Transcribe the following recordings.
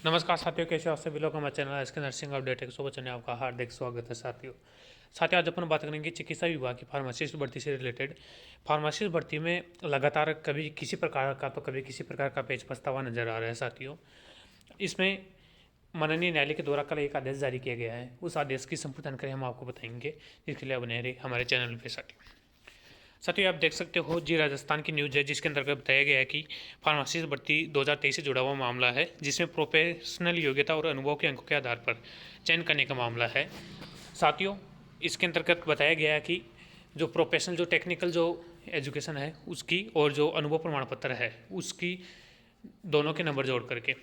नमस्कार साथियों, कैसे हो आप सभी लोग। हमारे चैनल इसके नर्सिंग अपडेट 155 में आपका हार्दिक स्वागत है। साथियों आज अपन बात करेंगे चिकित्सा विभाग की फार्मासिस्ट भर्ती से रिलेटेड। फार्मासिस्ट भर्ती में लगातार कभी किसी प्रकार का तो कभी किसी प्रकार का पेच पछतावा नजर आ रहा है। साथियों इसमें माननीय न्यायालय के द्वारा कल एक आदेश जारी किया गया है। उस आदेश की संपूर्ण जानकारी हम आपको बताएंगे, जिसके लिए बने रहिए हमारे चैनल पर। साथियों आप देख सकते हो जी, राजस्थान की न्यूज़ है जिसके अंतर्गत बताया गया है कि फार्मासिस्ट भर्ती 2023 से जुड़ा हुआ मामला है, जिसमें प्रोफेशनल योग्यता और अनुभव के अंकों के आधार पर चयन करने का मामला है। साथियों इसके अंतर्गत बताया गया है कि जो प्रोफेशनल जो टेक्निकल जो एजुकेशन है उसकी और जो अनुभव प्रमाण पत्र है उसकी दोनों के नंबर जोड़ करके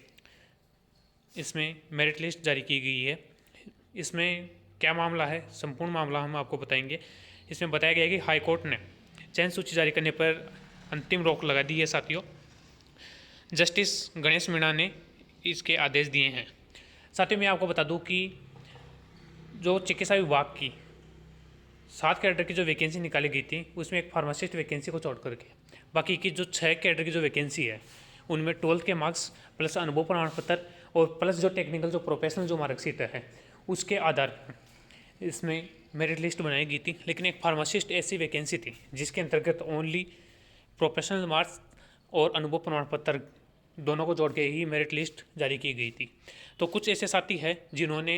इसमें मेरिट लिस्ट जारी की गई है। इसमें क्या मामला है, संपूर्ण मामला हम आपको बताएंगे। इसमें बताया गया है कि हाईकोर्ट ने चयन सूची जारी करने पर अंतिम रोक लगा दी है। साथियों जस्टिस गणेश मीणा ने इसके आदेश दिए हैं। साथियों मैं आपको बता दूं कि जो चिकित्सा विभाग की 7 कैडर की जो वैकेंसी निकाली गई थी उसमें एक फार्मासिस्ट वैकेंसी को छोड़ करके बाकी की जो 6 कैडर की जो वैकेंसी है उनमें 12th के मार्क्स प्लस अनुभव प्रमाण पत्र और प्लस जो टेक्निकल जो प्रोफेशनल जो मार्कशीट है उसके आधार पर इसमें मेरिट लिस्ट बनाई गई थी। लेकिन एक फार्मासिस्ट ऐसी वैकेंसी थी जिसके अंतर्गत ओनली प्रोफेशनल मार्क्स और अनुभव प्रमाण पत्र दोनों को जोड़ के ही मेरिट लिस्ट जारी की गई थी। तो कुछ ऐसे साथी हैं जिन्होंने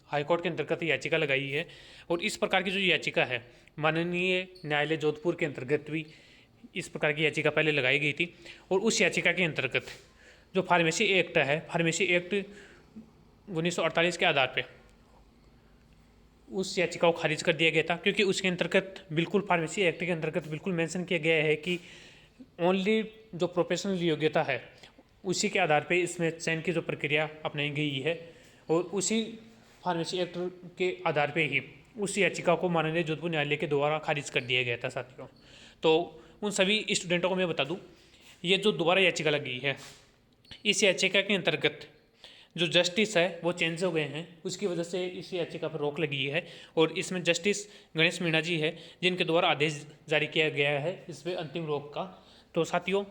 हाईकोर्ट के अंतर्गत याचिका लगाई है और इस प्रकार की जो याचिका है माननीय न्यायालय जोधपुर के अंतर्गत भी इस प्रकार की याचिका पहले लगाई गई थी। और उस याचिका के अंतर्गत जो फार्मेसी एक्ट है, फार्मेसी एक्ट 1948 के आधार पर उस याचिका को खारिज कर दिया गया था, क्योंकि उसके अंतर्गत बिल्कुल फार्मेसी एक्ट के अंतर्गत बिल्कुल मेंशन किया गया है कि ओनली जो प्रोफेशनल योग्यता है उसी के आधार पे इसमें चयन की जो प्रक्रिया अपनाई गई है और उसी फार्मेसी एक्ट के आधार पे ही उस याचिका को माननीय जोधपुर न्यायालय के द्वारा खारिज कर दिया गया था। साथियों तो उन सभी स्टूडेंटों को मैं बता दूँ, ये जो दोबारा याचिका लगी है इस याचिका के अंतर्गत जो जस्टिस है वो चेंज हो गए हैं, उसकी वजह से इस याचिका पर रोक लगी है। और इसमें जस्टिस गणेश मीणा जी है जिनके द्वारा आदेश जारी किया गया है इस पर अंतिम रोक का। तो साथियों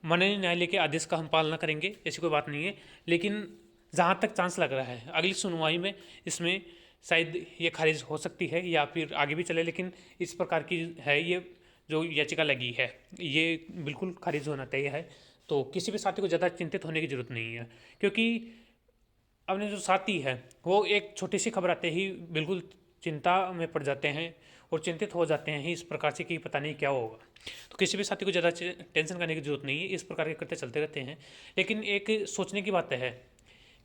माननीय न्यायालय के आदेश का हम पालना करेंगे, ऐसी कोई बात नहीं है। लेकिन जहाँ तक चांस लग रहा है अगली सुनवाई में इसमें शायद ये खारिज हो सकती है या फिर आगे भी चले, लेकिन इस प्रकार की है ये जो याचिका लगी है ये बिल्कुल खारिज होना तय है। तो किसी भी साथी को ज़्यादा चिंतित होने की ज़रूरत नहीं है, क्योंकि अपने जो साथी है वो एक छोटी सी खबर आते ही बिल्कुल चिंता में पड़ जाते हैं और चिंतित हो जाते हैं इस प्रकार से कि पता नहीं क्या होगा। तो किसी भी साथी को ज़्यादा टेंशन करने की जरूरत नहीं है, इस प्रकार के करते चलते रहते हैं। लेकिन एक सोचने की बात है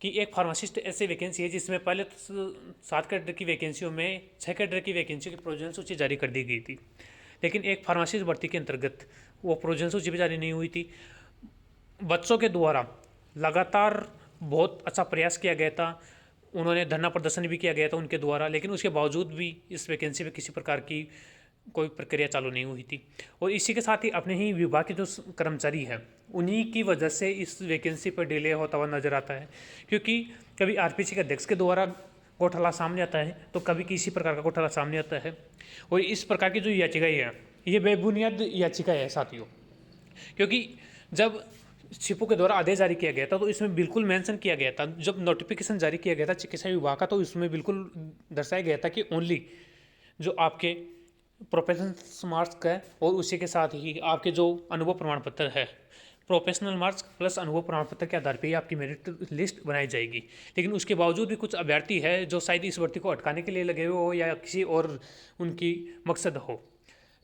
कि एक फार्मासिस्ट ऐसी वैकेंसी है जिसमें पहले तो 7 कैडर की वैकेंसियों में 6 कैडर की वैकेंसियों की प्रोविजन सूची जारी कर दी गई थी, लेकिन एक फार्मासिस्ट भर्ती के अंतर्गत वो प्रोविजन सूची भी जारी नहीं हुई थी। बच्चों के द्वारा लगातार बहुत अच्छा प्रयास किया गया था, उन्होंने धरना प्रदर्शन भी किया गया था उनके द्वारा, लेकिन उसके बावजूद भी इस वैकेंसी में किसी प्रकार की कोई प्रक्रिया चालू नहीं हुई थी। और इसी के साथ ही अपने ही विभाग के जो कर्मचारी हैं उन्हीं की वजह से इस वैकेंसी पर डिले होता हुआ नजर आता है, क्योंकि कभी आरपीसी के अध्यक्ष के द्वारा घोटाला सामने आता है तो कभी किसी प्रकार का घोटाला सामने आता है। और इस प्रकार की जो याचिकाएं हैं ये बेबुनियाद याचिका है साथियों, क्योंकि जब सिपो के द्वारा आदेश जारी किया गया था तो इसमें बिल्कुल मेंशन किया गया था, जब नोटिफिकेशन जारी किया गया था चिकित्सा विभाग का तो इसमें बिल्कुल दर्शाया गया था कि ओनली जो आपके प्रोफेशनल मार्क्स है और उसी के साथ ही आपके जो अनुभव प्रमाण पत्र है, प्रोफेशनल मार्क्स प्लस अनुभव प्रमाण पत्र के आधार पर ही आपकी मेरिट लिस्ट बनाई जाएगी। लेकिन उसके बावजूद भी कुछ अभ्यर्थी है जो शायद इस भर्ती को अटकाने के लिए लगे हुए हो या किसी और उनकी मकसद हो,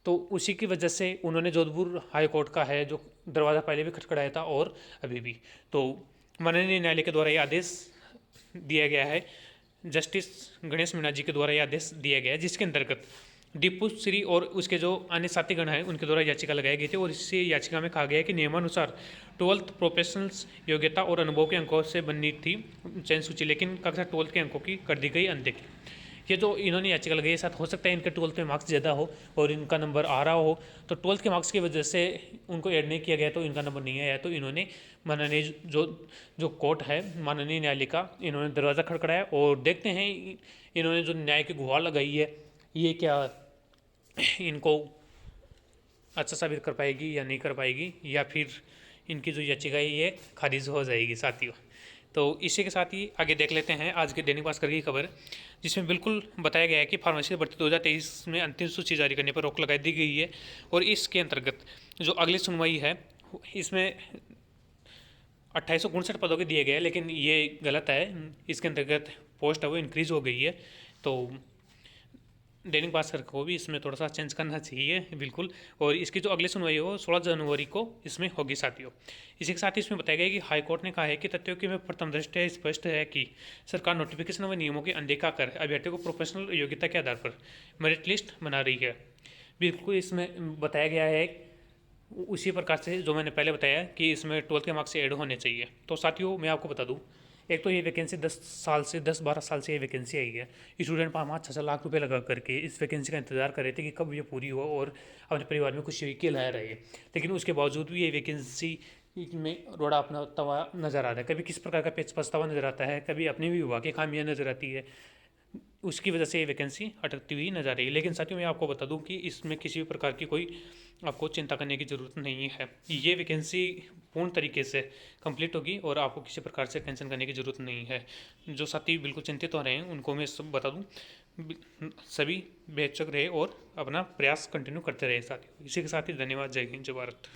तो उसी की वजह से उन्होंने जोधपुर हाई कोर्ट का है जो दरवाज़ा पहले भी खटखटाया था और अभी भी। तो माननीय न्यायालय के द्वारा ये आदेश दिया गया है, जस्टिस गणेश मीणा जी के द्वारा ये आदेश दिया गया है, जिसके अंतर्गत दीपू श्री और उसके जो अन्य साथीगण हैं उनके द्वारा याचिका लगाई गई थी। और इसी याचिका में कहा गया है कि नियमानुसार 12th प्रोफेशनल्स योग्यता और अनुभव के अंकों से बननी थी चयन सूची, लेकिन कक्षा 12th के अंकों की कर दी गई अनदेखी। ये जो इन्होंने याचिका लगाई है साथ हो सकता है इनके 12th में मार्क्स ज़्यादा हो और इनका नंबर आ रहा हो, तो 12th के मार्क्स की वजह से उनको ऐड नहीं किया गया तो इनका नंबर नहीं आया। तो इन्होंने माननीय जो जो कोर्ट है माननीय न्यायालय का इन्होंने दरवाज़ा खड़खड़ाया और देखते हैं इन्होंने जो न्याय की गुहार लगाई है ये क्या इनको अच्छा साबित कर पाएगी या नहीं कर पाएगी, या फिर इनकी जो याचिका है ये खारिज हो जाएगी। साथियों तो इसी के साथ ही आगे देख लेते हैं आज के दैनिक भास्कर की खबर, जिसमें बिल्कुल बताया गया है कि फार्मेसी भर्ती 2023 में अंतिम सूची जारी करने पर रोक लगा दी गई है। और इसके अंतर्गत जो अगली सुनवाई है इसमें 2859 पदों के दिए गए हैं, लेकिन ये गलत है। इसके अंतर्गत पोस्ट है वो इंक्रीज़ हो गई है। तो दैनिक भास्कर को भी इसमें थोड़ा सा चेंज करना चाहिए बिल्कुल। और इसकी जो अगली सुनवाई है वो 16 जनवरी को इसमें होगी साथियों। इसी के साथ ही इसमें बताया गया है कि हाईकोर्ट ने कहा है कि तथ्यों की में प्रथम दृष्टया स्पष्ट है कि सरकार नोटिफिकेशन व नियमों की अनदेखा कर अभ्यर्थियों को प्रोफेशनल योग्यता के आधार पर मेरिट लिस्ट बना रही है। बिल्कुल इसमें बताया गया है उसी प्रकार से जो मैंने पहले बताया कि इसमें 12th के मार्क्स से ऐड होने चाहिए। तो साथियों मैं आपको बता दूं, एक तो ये वैकेंसी 10-12 साल से ये वैकेंसी आई है। स्टूडेंट 5-6 लाख रुपए लगा करके इस वैकेंसी का इंतजार कर रहे थे कि कब ये पूरी हो और अपने परिवार में खुशी की लहर रहे। लेकिन उसके बावजूद भी ये वैकेंसी में रोड़ा अपना तवा नज़र आ रहा है। कभी किस प्रकार का पेच पछतावा नज़र आता है, कभी अपने भी विभाग की खामियाँ नज़र आती है। उसकी वजह से ये वैकेंसी अटकती हुई नजर आ रही है। लेकिन साथियों मैं आपको बता दूं कि इसमें किसी भी प्रकार की कोई आपको चिंता करने की ज़रूरत नहीं है। ये वैकेंसी पूर्ण तरीके से कंप्लीट होगी और आपको किसी प्रकार से टेंशन करने की ज़रूरत नहीं है। जो साथी बिल्कुल चिंतित हो रहे हैं उनको मैं सब बता दूं, सभी बेहिचक रहे और अपना प्रयास कंटिन्यू करते रहे साथियों। इसी के साथ ही धन्यवाद। जय हिंद, जय भारत।